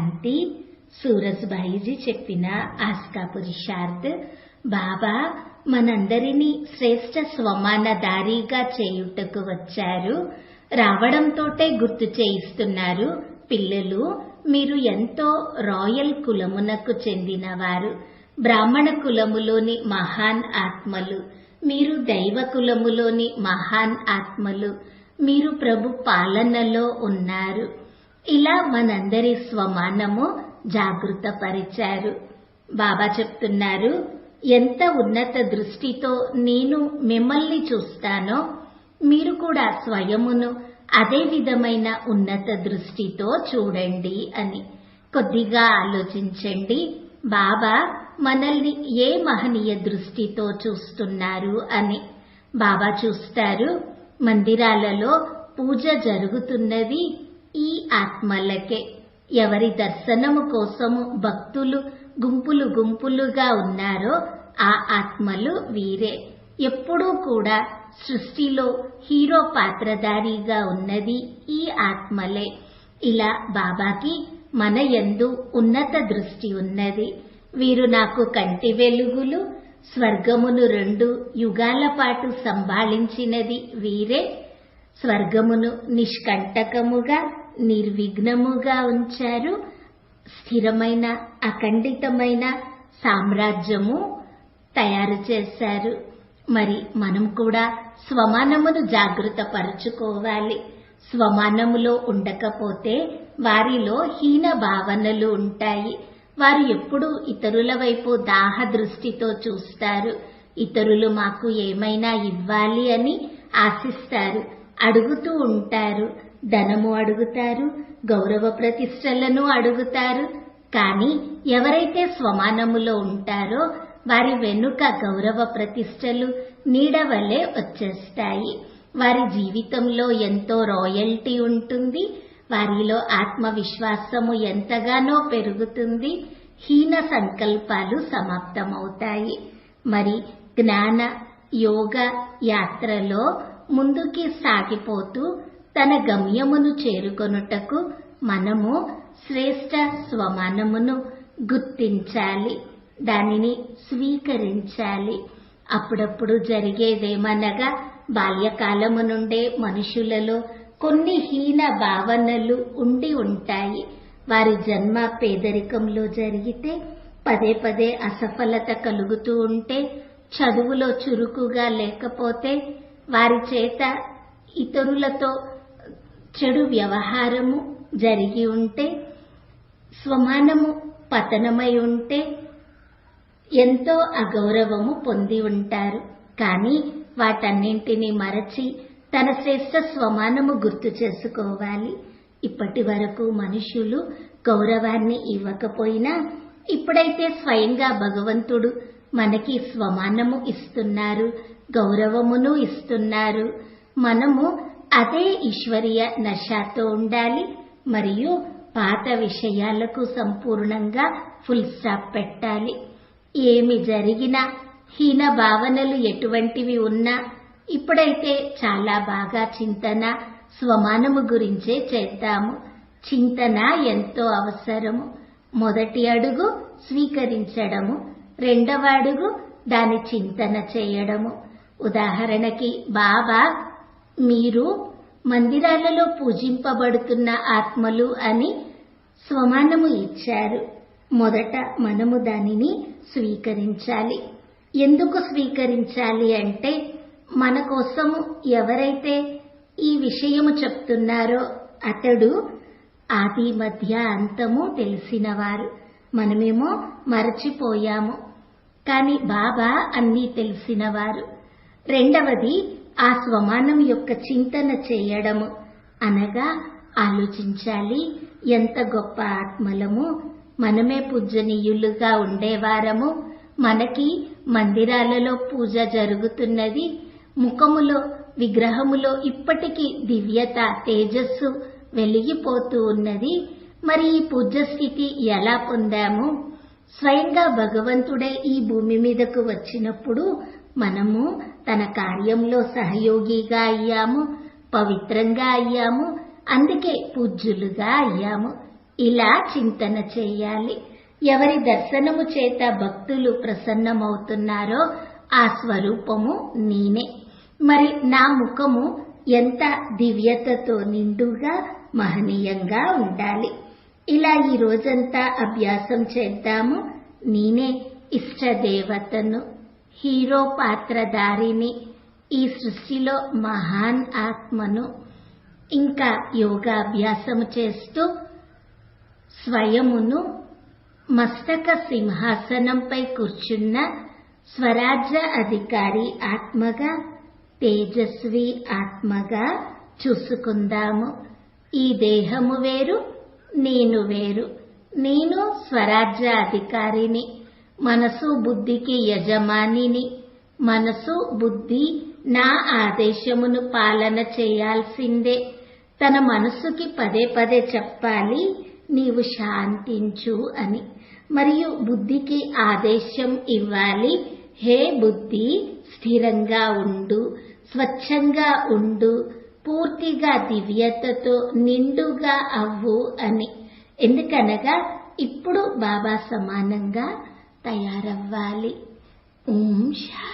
శాంతి. సూరజ్భాయిజీ చెప్పిన ఆస్కా పురుషార్థ్. బాబా మనందరినీ శ్రేష్ఠ స్వమానధారిగా చేయుటకు వచ్చారు. రావడంతోటే గుర్తు చేయిస్తున్నారు, పిల్లలు మీరు ఎంతో రాయల్ కులమునకు చెందినవారు, బ్రాహ్మణ కులములోని మహాన్ ఆత్మలు, మీరు దైవ కులములోని మహాన్ ఆత్మలు, మీరు ప్రభు పాలనలో ఉన్నారు. ఇలా మనందరి స్వమానము జాగృతపరిచారు. బాబా చెప్తున్నారు, ఎంత ఉన్నత దృష్టితో నేను మిమ్మల్ని చూస్తానో మీరు కూడా స్వయమును అదే విధమైన ఉన్నత దృష్టితో చూడండి అని. కొద్దిగా ఆలోచించండి, బాబా మనల్ని ఏ మహనీయ దృష్టితో చూస్తున్నారు అని. బాబా చూస్తారు, మందిరాలలో పూజ జరుగుతున్నది ఈ ఆత్మలకే. ఎవరి దర్శనము కోసము భక్తులు గుంపులు గుంపులుగా ఉన్నారో ఆ ఆత్మలు వీరే. ఎప్పుడూ కూడా సృష్టిలో హీరో పాత్రధారిగా ఉన్నది ఈ ఆత్మలే. ఇలా బాబాకి మన యందు ఉన్నత దృష్టి ఉన్నది. వీరు నాకు కంటి వెలుగులు, స్వర్గమును 2 యుగాల పాటు సంభాళించినది వీరే. స్వర్గమును నిష్కంటకముగా నిర్విఘ్నముగా ఉంచారు. స్థిరమైన అఖండితమైన సామ్రాజ్యము తయారు చేశారు. మరి మనం కూడా స్వమానమును జాగృత పరుచుకోవాలి. స్వమానములో ఉండకపోతే వారిలో హీన భావనలు ఉంటాయి. వారు ఎప్పుడూ ఇతరుల వైపు దాహ దృష్టితో చూస్తారు. ఇతరులు మాకు ఏమైనా ఇవ్వాలి అని ఆశిస్తారు, అడుగుతూ ఉంటారు. ధనము అడుగుతారు, గౌరవ ప్రతిష్టలను అడుగుతారు. కానీ ఎవరైతే స్వమానములో ఉంటారో వారి వెనుక గౌరవ ప్రతిష్టలు నీడవలే వచ్చేస్తాయి. వారి జీవితంలో ఎంతో రాయల్టీ ఉంటుంది. వారిలో ఆత్మవిశ్వాసము ఎంతగానో పెరుగుతుంది. హీన సంకల్పాలు సమాప్తమవుతాయి. మరి జ్ఞాన యోగ యాత్రలో ముందుకి సాగిపోతూ తన గమ్యమును చేరుకొనుటకు మనము శ్రేష్ఠ స్వమానమును గుర్తించాలి, దానిని స్వీకరించాలి. అప్పుడప్పుడు జరిగేదేమనగా బాల్యకాలము నుండే మనుషులలో కొన్ని హీన భావనలు ఉండి ఉంటాయి. వారి జన్మ పేదరికంలో జరిగితే, పదే పదే అసఫలత కలుగుతూ ఉంటే, చదువులో చురుకుగా లేకపోతే, వారి చేత ఇతరులతో చెడు వ్యవహారము జరిగి ఉంటే, స్వమానము పతనమై ఉంటే ఎంతో అగౌరవము పొంది ఉంటారు. కానీ వాటన్నింటినీ మరచి తన శ్రేష్ఠ స్వమానము గుర్తు చేసుకోవాలి. ఇప్పటి వరకు మనుషులు గౌరవాన్ని ఇవ్వకపోయినా ఇప్పుడైతే స్వయంగా భగవంతుడు మనకి స్వమానము ఇస్తున్నారు, గౌరవమును ఇస్తున్నారు. మనము అదే ఈశ్వరీయ నశాతో ఉండాలి. మరియు పాత విషయాలకు సంపూర్ణంగా ఫుల్ స్టాప్ పెట్టాలి. ఏమి జరిగినా, హీన భావనలు ఎటువంటివి ఉన్నా ఇప్పుడైతే చాలా బాగా చింతన స్వమానము గురించే చేద్దాము. చింతన ఎంతో అవసరము. మొదటి అడుగు స్వీకరించడము, రెండవ అడుగు దాని చింతన చేయడము. ఉదాహరణకి బాబా మీరు మందిరాలలో పూజింపబడుతున్న ఆత్మలు అని స్వమానము ఇచ్చారు. మొదట మనము దానిని స్వీకరించాలి. ఎందుకు స్వీకరించాలి అంటే, మన కోసము ఎవరైతే ఈ విషయము చెప్తున్నారో అతడు ఆది మధ్య అంతము తెలిసినవారు. మనమేమో మరచిపోయాము, కానీ బాబా అన్నీ తెలిసినవారు. రెండవది ఆ స్వమానం యొక్క చింతన చేయడము, అనగా ఆలోచించాలి, ఎంత గొప్ప ఆత్మలము, మనమే పూజనీయులుగా ఉండేవారము, మనకి మందిరాలలో పూజ జరుగుతున్నది, ముఖములో విగ్రహములో ఇప్పటికీ దివ్యత తేజస్సు వెలిగిపోతూ ఉన్నది. మరి ఈ పూజ్య స్థితి ఎలా పొందాము? స్వయంగా భగవంతుడే ఈ భూమి మీదకు వచ్చినప్పుడు మనము తన కార్యంలో సహయోగిగా అయ్యాము, పవిత్రంగా అయ్యాము. అందుకే పూజ్యులుగా అయ్యాము. ఇలా చింతన చేయాలి. ఎవరి దర్శనము చేత భక్తులు ప్రసన్నమవుతున్నారో ఆ స్వరూపము నేనే. మరి నా ముఖము ఎంత దివ్యతతో నిండుగా మహనీయంగా ఉండాలి. ఇలా ఈ రోజంతా అభ్యాసం చేద్దాము. నేనే ఇష్టదేవతను, హీరో పాత్రధారిని, ఈ సృష్టిలో మహాన్ ఆత్మను. ఇంకా యోగాభ్యాసము చేస్తూ స్వయమును మస్తక సింహాసనంపై కూర్చున్న స్వరాజ్య అధికారి ఆత్మగా, తేజస్వి ఆత్మగా చూసుకుందాము. ఈ దేహము వేరు, నేను వేరు. నేను స్వరాజ్య అధికారిని, మనసు బుద్ధికి యజమానిని. మనసు బుద్ధి నా ఆదేశమును పాలన చేయాల్సిందే. తన మనసుకి పదే పదే చెప్పాలి, నీవు శాంతించు అని. మరియు బుద్ధికి ఆదేశం ఇవ్వాలి, హే బుద్ధి స్థిరంగా ఉండు, స్వచ్ఛంగా ఉండు, పూర్తిగా దివ్యతతో నిండుగా అవ్వు అని. ఎందుకనగా ఇప్పుడు బాబా సమానంగా తయారవ్వాలి. ఓం శాంతి.